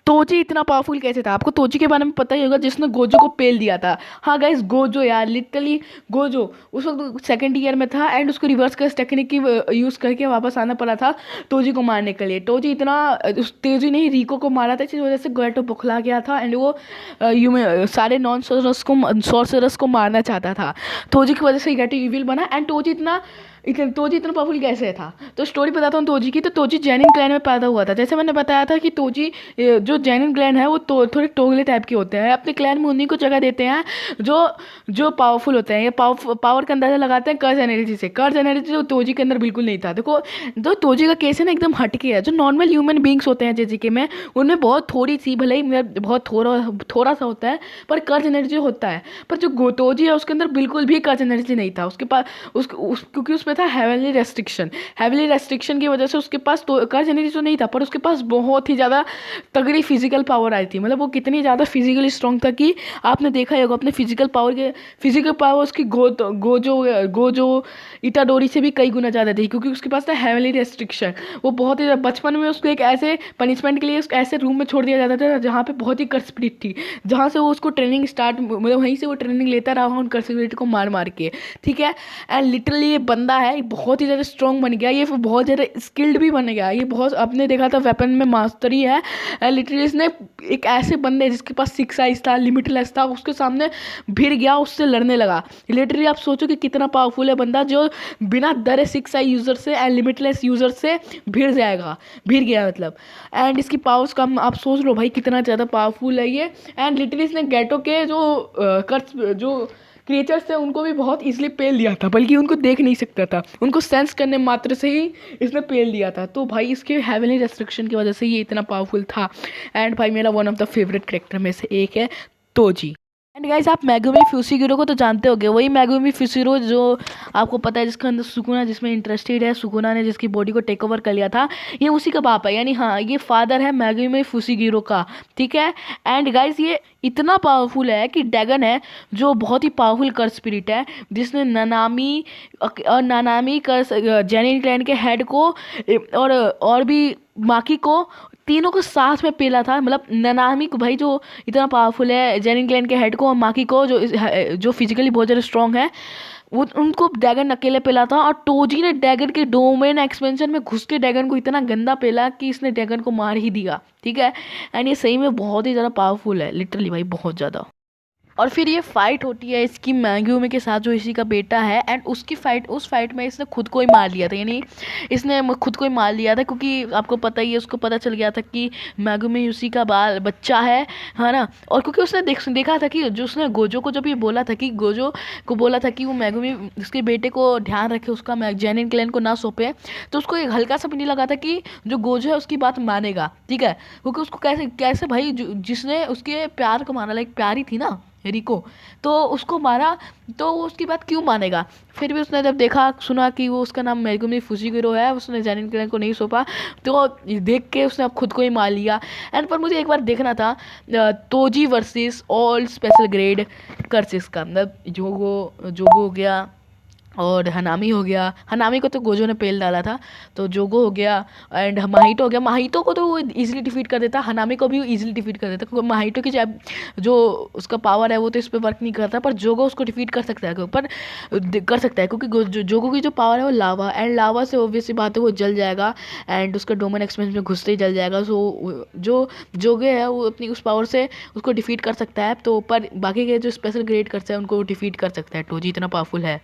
Toji इतना powerful कैसे था? आपको तोजी के बारे में पता ही होगा, जिसने गोजो को पेल दिया था। हाँ गाइस, गोजो यार, लिटरली गोजो उस वक्त सेकंड ईयर में था एंड उसको रिवर्स कर्स टेक्निक की यूज़ करके वापस आना पड़ा था तोजी को मारने के लिए। तोजी इतना उस तेजी ने ही रिको को मारा था, जिस वजह से गेटो बौखला गया था एंड वो सारे नॉन सॉर्सरर्स को मारना चाहता था। तोजी की वजह से गेटो इविल बना एंड तोजी इतना पावरफुल कैसे था? तो स्टोरी बताता हूँ तोजी की। तो तोजी जैनिन क्लैन में पैदा हुआ था। जैसे मैंने बताया था कि तोजी जो जैनिन क्लैन है वो थोड़े टोगले टाइप के होते हैं। अपने क्लैन में उन्हीं को जगह देते हैं जो जो पावरफुल होते हैं। ये पावर का अंदाजा लगाते हैं कर्ज एनर्जी से। कर्ज एनर्जी जो तोजी के अंदर बिल्कुल नहीं था। देखो, जो तोजी का केस है ना, एकदम हटके है। जो नॉर्मल ह्यूमन बींग्स होते हैं जेजीके में, उनमें बहुत थोड़ी सी, भले ही बहुत थोड़ा थोड़ा सा होता है, पर कर्ज एनर्जी होता है। पर जो तोजी है उसके अंदर बिल्कुल भी कर्ज एनर्जी नहीं था। उसके पास क्योंकि उसमें था हेवनली रेस्ट्रिक्शन। हेवनली रेस्ट्रिक्शन की वजह से उसके पास तो कर्ज एनर्जी तो नहीं था, पर उसके पास बहुत ही ज़्यादा तगड़ी फिजिकल पावर आई थी। मतलब वो कितनी ज़्यादा फिजिकली स्ट्रांग था कि आपने देखा ही होगा अपने फिजिकल पावर उसकी गोजो इटाडोरी से भी कई गुना ज़्यादा थी, क्योंकि उसके पास था हेवनली रेस्ट्रिक्शन। वो बहुत ही बचपन में उसको एक ऐसे पनिशमेंट के लिए ऐसे रूम में छोड़ दिया जाता था जहाँ पे बहुत ही कर्ज स्पिरिट थी, जहाँ से वो उसको ट्रेनिंग स्टार्ट, मतलब वहीं से वो ट्रेनिंग लेता रहा उन कर्ज स्पिरिट को मार मार के। ठीक है। एंड लिटरली ये बंदा है, बहुत ही ज़्यादा स्ट्रॉन्ग बन गया, ये बहुत ज़्यादा स्किल्ड भी बन गया। ये बहुत, आपने देखा था वेपन में मास्टरी है। लिटरली इसने एक ऐसे बंदे जिसके पास 6 आइज था, लिमिटलेस था, उसके सामने भिड़ गया, उससे लड़ने लगा। लिटरली आप सोचो कि कितना पावरफुल है बंदा, जो बिना डरे 6 आई यूज़र से एंड लिमिटलेस यूज़र से भिड़ गया मतलब। एंड इसकी पावर्स का आप सोच लो भाई कितना ज़्यादा पावरफुल है ये। एंड लिटरली इसने गेटो के जो क्रिएचर्स थे उनको भी बहुत इजीली पेल दिया था, बल्कि उनको देख नहीं सकता था, उनको सेंस करने मात्र से ही इसने पेल दिया था। तो भाई इसके हेवनली रेस्ट्रिक्शन की वजह से ये इतना पावरफुल था। एंड भाई मेरा one of the favourite character में से एक है तोजी। एंड गाइस, आप मेगुमी फ्यूसीगिरो को तो जानते होंगे, वही मेगुमी फ्यूसीगिरो जो आपको पता है जिसके अंदर सुकुना जिसमें इंटरेस्टेड है, सुकुना ने जिसकी बॉडी को टेक ओवर कर लिया था, ये उसी का बाप है। यानी हाँ, ये फादर है मेगुमी फ्यूसीगिरो का। ठीक है। एंड गाइस, ये इतना पावरफुल है कि डैगन है जो बहुत ही पावरफुल कर स्पिरिट है, जिसने नानामी कर जेनिन क्लैन के हेड को और भी माकी को, तीनों को साथ में पेला था। मतलब ननामी को भाई, जो इतना पावरफुल है, जेनिन क्लैन के हेड को और माकी को जो फिजिकली बहुत ज़्यादा स्ट्रॉन्ग है, वो उनको डैगन अकेले पेला था। और टोजी ने डैगन के डोमेन एक्सपेंशन में घुस के डैगन को इतना गंदा पेला कि इसने डैगन को मार ही दिया। ठीक है। एंड ये सही में बहुत ही ज़्यादा पावरफुल है, लिटरली भाई बहुत ज़्यादा। और फिर ये फाइट होती है इसकी मैग्यूमी के साथ, जो इसी का बेटा है। एंड उस फाइट में इसने खुद को ही मार लिया था। यानी इसने खुद को ही मार लिया था, क्योंकि आपको पता ही है, उसको पता चल गया था कि मैग्यूमी उसी का बच्चा है ना। और क्योंकि उसने देखा था कि जो उसने गोजो को जब ये बोला था कि वो मैग्यूमी उसके बेटे को ध्यान रखे, उसका जेनिन क्लैन को ना सौंपे, तो उसको एक हल्का सा भी नहीं लगा था कि जो गोजो है उसकी बात मानेगा। ठीक है। क्योंकि उसको कैसे कैसे भाई, जिसने उसके प्यार को माना, लाइक प्यारी थी ना रिको, तो उसको मारा, तो वो उसकी बात क्यों मानेगा? फिर भी उसने जब देखा सुना कि वो उसका नाम मेगुमी फुजिगिरो है, उसने जेनिन क्लैन को नहीं सौंपा, तो देख के उसने अब खुद को ही मार लिया। एंड पर मुझे एक बार देखना था Toji versus all special grade curses का, मतलब जोगो हो गया और हनामी हो गया। हनामी को तो गोजो ने पेल डाला था, तो जोगो हो गया एंड माहितो हो गया। माहितो को तो वो इजीली डिफीट कर देता, हनामी को भी इजीली डिफीट कर देता, क्योंकि माहितो की जो उसका पावर है वो तो इस पर वर्क नहीं करता, पर जोगो उसको डिफीट कर सकता है। क्योंकि जोगो की जो पावर है वो लावा, एंड लावा से ऑब्वियसली बात है वो जल जाएगा, एंड उसका डोमेन एक्सपेंस में घुसते ही जल जाएगा। सो जो जोगे है वो अपनी उस पावर से उसको डिफीट कर सकता है, तो पर बाकी के जो स्पेशल ग्रेड करते हैं उनको डिफीट कर सकता है। टोजी इतना पावरफुल है।